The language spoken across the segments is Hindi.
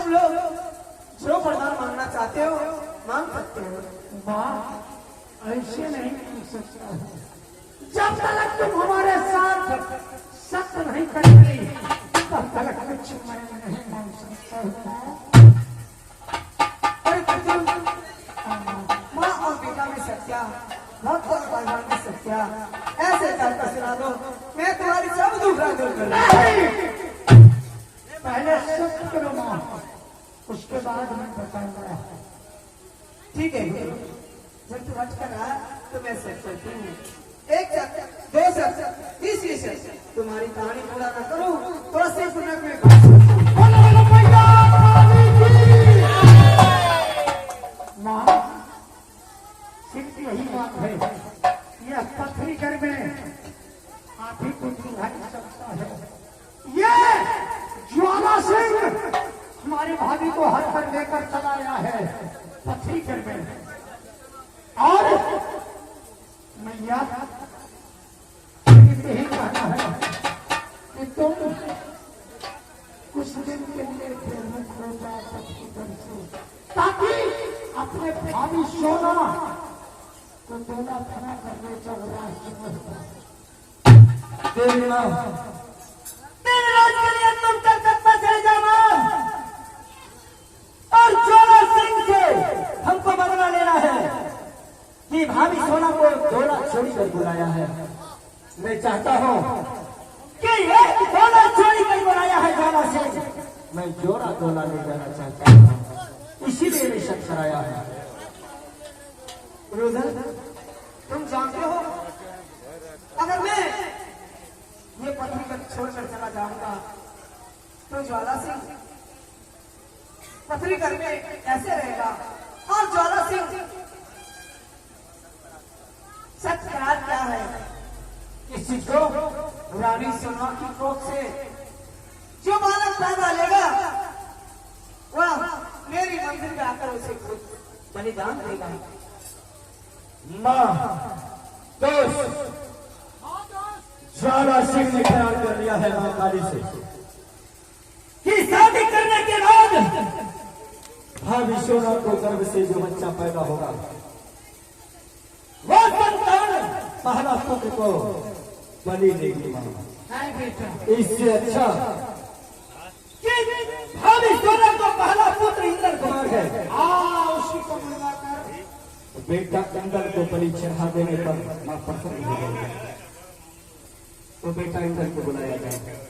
तुम लोग जो वरदान मांगना चाहते हो मांग सकते हो। माँ ऐसे नहीं पूछ सकता है, जब तक तुम हमारे साथ सत्य नहीं करेंगी तब तक कुछ मैं नहीं मांग सकता हूँ। अरे तुम माँ और बेटा में सत्या, भक्त और भगवान में सत्या, ऐसे करके सुना दो, मैं तुम्हारी सब दुख दूर कर दूंगा। पहले सत्य करो माँ, उसके बाद मैं बताऊंगा। ठीक है, जब तू हट कर रहा तो मैं सच करती हूँ। एक शब्द, दो शब्द, तीसरी शब्द तुम्हारी कहानी पूरा न करूँ तो सिर्फ में माँ सिर्फ यही बात है, यह पथरी घर में आप ही को दुल्हन सकता है। ये ज्वाला सिंह हमारी भाभी को हर पर लेकर चला आया है पथरी घर में, और मैया यही कहना है कि तुम कुछ दिन के लिए मुख हो जाओ पथरी घर से, ताकि अपने भाभी सोना को दोला खड़ा करने चल रहा तेरे राज के लिए तुम कलकत्ता चले जाना और ज्वाला सिंह से हमको बदला लेना है कि भाभी सोना को जोड़ा छोड़ी कर बुलाया है। मैं चाहता हूँ कि एक जोड़ा छोड़ी कर बुलाया है ज्वाला सिंह, मैं जोड़ा जोड़ा ले जाना चाहता हूँ, इसीलिए मैं शक कराया है। रुदन, तुम जानते हो अगर मैं ये पत्नी पर छोड़कर चला जाऊंगा तो ज्वाला सिंह पथरी घर में कैसे रहेगा, और ज्वाला सिंह सच करार क्या है, किसी को रानी सोना की कोख से जो बालक पैदा लेगा वह मेरी मंदिर में आकर उसे खुद बलिदान देगा। माँ दोस्त ज्वाला सिंह ने ख्याल कर लिया है माँ काली से कि शादी करने के बाद भाभी सोना को गर्भ से जो बच्चा पैदा होगा वो संतान पहला पुत्र को बलि देगी माँ। इससे अच्छा कि भाभी सोना को पहला पुत्र इंद्र कुमार है, उसी को बुलाकर बेटा इंद्र को बलि चढ़ा देने पर माँ प्रसन्न हो गई, तो बेटा इंद्र को बुलाया जाए।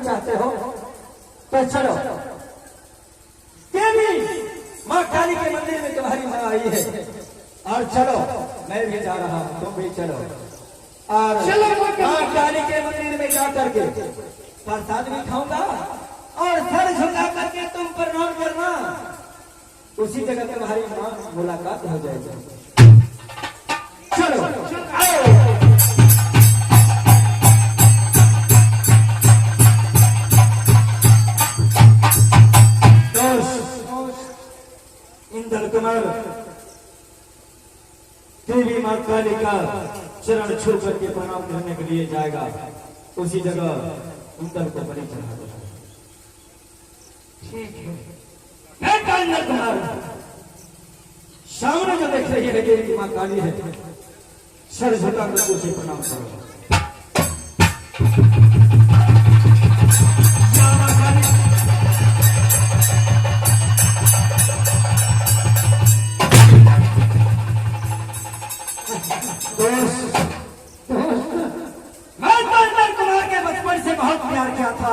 चाहते हो तो चलो, देवी माँ काली के मंदिर में तुम्हारी माँ आई है, और चलो मैं भी जा रहा हूँ, तुम भी चलो, और चलो माँ काली के मंदिर में जा करके प्रसाद भी खाऊंगा और सर झुका करके तुम प्रणाम करना, उसी जगह तुम्हारी माँ मुलाकात हो जाएगी। चलो आओ। इंद्र कुमार देवी माँ माँ काली का चरण छू करके प्रणाम करने के लिए जाएगा, उसी जगह इंदल को बलि चढ़ा देगा। ठीक है। बेटा इंदल कुमार, सामने जो देख रही है ये माँ काली है, सर झुका कर उसे प्रणाम करो। बहुत प्यार किया था,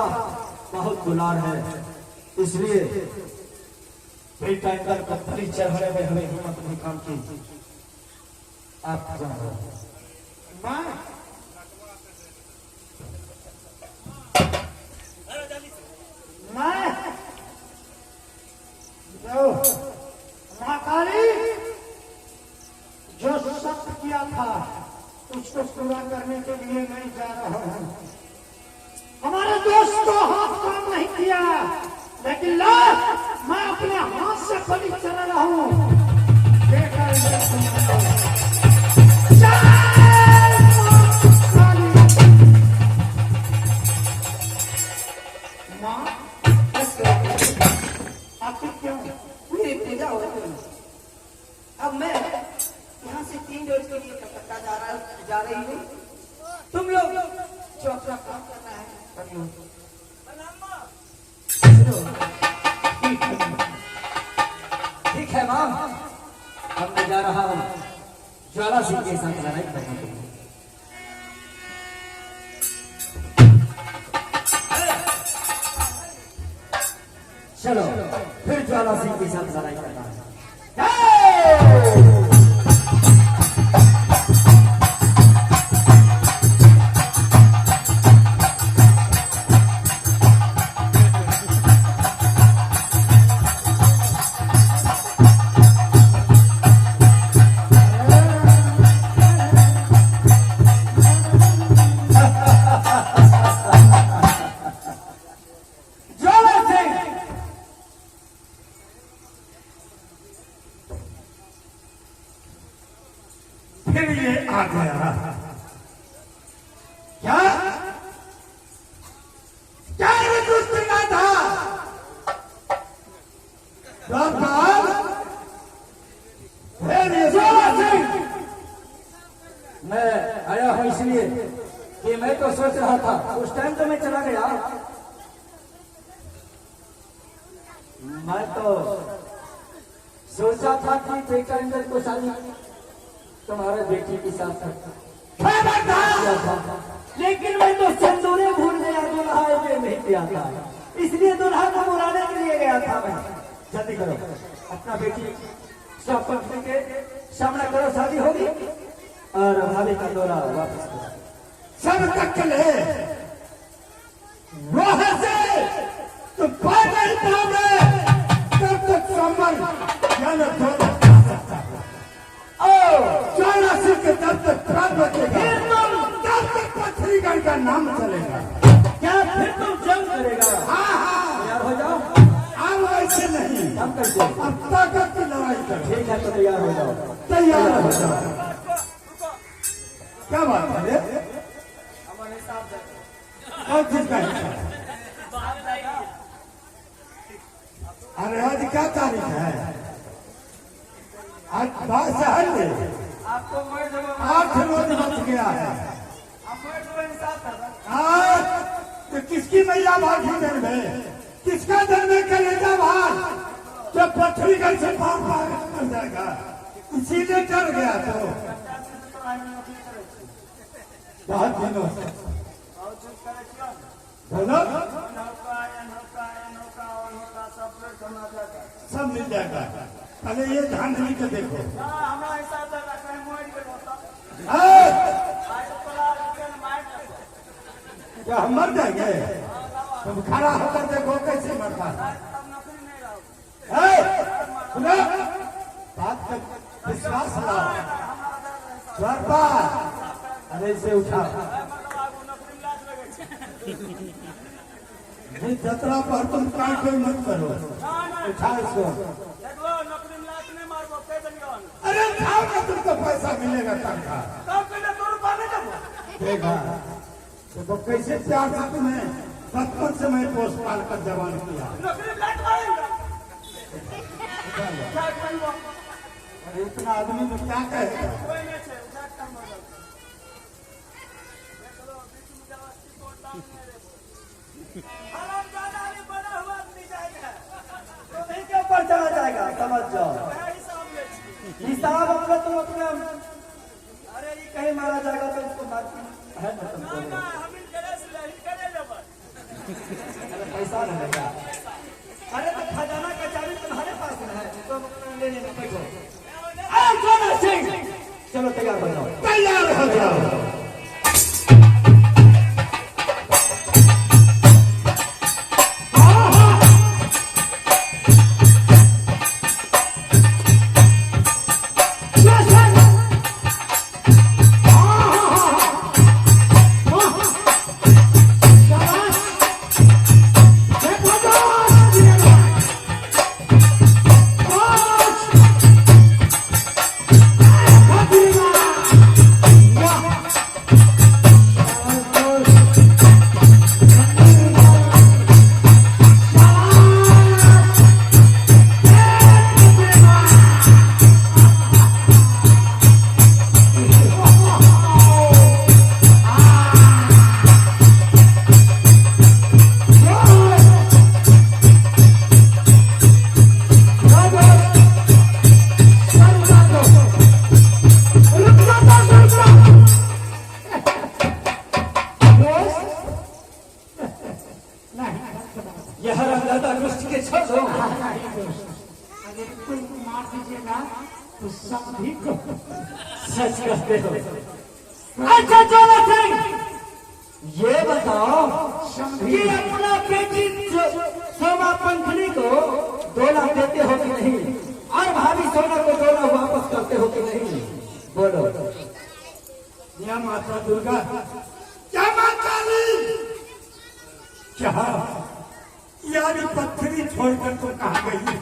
बहुत दुलार है, इसलिए बेटा इंदल का बलि चढ़ाने में हमें हिम्मत नहीं काम की। आप जाओ। माँ काली जो सत्य किया था उसको पूरा करने के लिए मैं जा रहा हूँ। हमारे दोस्त को हाथ काम नहीं किया, लेकिन ला मैं अपने हाथ से बलि चढ़ा रहा हूँ। बेटा माँ आखिर क्यों मेरी पूजा हो रही। अब मैं यहाँ से 3 रोज के लिए कलकत्ता जा रही हूँ। तुम लोग जो अपना काम करना है कर लो। ठीक है माँ, अब मैं जा रहा हूँ ज्वाला सिंह के साथ लड़ाई करने के लिए। चलो फिर ज्वाला सिंह के साथ लड़ाई करना है। फिर ये आ गया। क्या क्या ये दुष्ट ना था? फिर ये ज्वाला सिंह, मैं आया हूँ इसलिए कि मैं तो सोच रहा था, उस टाइम तो मैं चला गया, मैं तो सोचा था कि बेटा इंदल को शादी तुम्हारे बेटी के साथ किया था, लेकिन मैं तो सिंदूरे भूल गया, दुल्हा में नहीं किया था, इसलिए दुल्हा को बुलाने के लिए गया था मैं। जल्दी करो, अपना बेटी सब पत्नी के सामने करो, शादी होगी और भाभी का दौरा वापस करो। सब तक ले वहां से तो पागल पावे तब तक संबल जाना थोड़ा ज्वाला सिंह के तब तक प्राण बचेगा, तब तक पथरीगढ़ का नाम चलेगा। क्या फिर तुम जंग करेगा? हाँ तैयार हो जाओ। अब ऐसे नहीं, हम कैसे? अब ताकत की लड़ाई करो। ठीक है तो तैयार हो जाओ। तैयार हो जाओ। क्या बात है? कौन चीज का हिस्सा? अरे आज क्या तारीख है? आज 12 में 8 रोज बच गया है। आज तो किसकी मैया भागी जन्म है? किसका जन्म है? कलेजा भाग जब पथरीगढ़ से पार पार कर जाएगा, इसीलिए डर गया। तो बहुत दिनों से बोलो, सब मिल जाएगा। पहले ये ध्यान नहीं के देखो। क्या हम मर जाएंगे? तुम खड़ा होकर देखो कैसे मरता है। सुनो, बात का विश्वास लाओ। अरे से उठा जतरा पर तुम काय कोई मत करो। उठा इसको। अरे खाओ ना, तुमको पैसा मिलेगा तनख्वाह। काम करना तो रुपया नहीं देबो। देखा तो कैसे प्यार से तुम्हें बचपन से मैं पोस पाल कर जवान किया। नौकरी लाट मारेगा। क्या करूँगा? अरे इतना आदमी तो क्या कहेगा। कोई नहीं है, लाट काम मारेगा। देखो बीच में जवास्ती को टांग मेरे। हराम जाना नहीं बना हुआ नहीं जाएगा। तो नहीं के ऊपर चला जाएगा, समझ जाओ। हिसाब अपना तुम अपना। अरे ये कहीं मारा जाएगा तो उसको मार है ना तुमको। पैसा रहेगा। अरे तो खजाना का चाबी तुम्हारे पास है, तो लेने में बैठो। चलो तैयार हो जाओ। तैयार हो जाओ। यह रंगदाता दुष्ट के छोड़ दो। अगर कोई मार दीजिएगा तो सभी को सच कहते हो। अच्छा चलो सिंह, ये बताओ कि अपना बेटी शोभा पंथनी को 2 लाख देते हो कि नहीं, और भाभी सोना को 2 लाख वापस करते हो कि नहीं, बोलो। या माता दुर्गा, क्या माँ काली, क्या यारी पत्थरी छोड़कर तो कहा गई।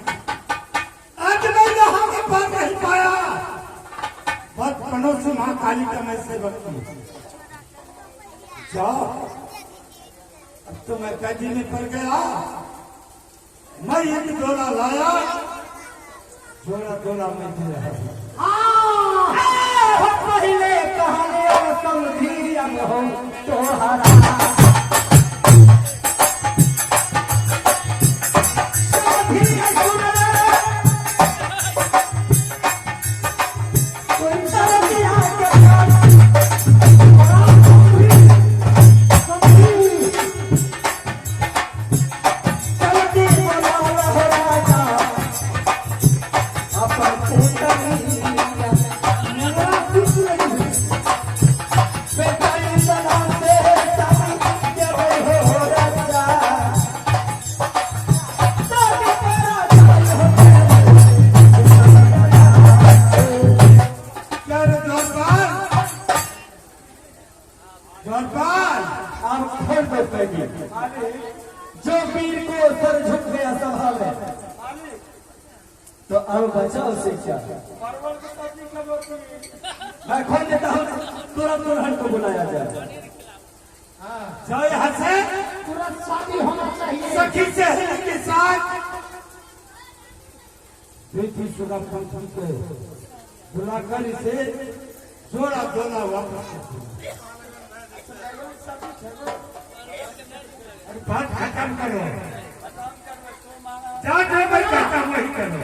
आज मैं यहाँ के पार नहीं पाया। बचपनों से माँ काली का मैं सेवक हूँ। जाओ, अब तो मैं कैदी में पड़ गया। मैं एक जोड़ा लाया, जोड़ा मैं दे रहा हूँ। पहले कहानी और समझी अब हो तोहरा। जो वीर को सर झुक गया सभा में, तो अब बचाओ शिक्षा। मैं खोल देता हूँ, तुरंत दुल्हन को बुलाया जाए। जाओ यहाँ से, तुरंत शादी होना चाहिए। सखी सहेली के साथ बेटी सुधा पंथन को बुलाकर इसे जोड़ा वापस बात खत्म करो। जो मैं कहता हूँ वही करो।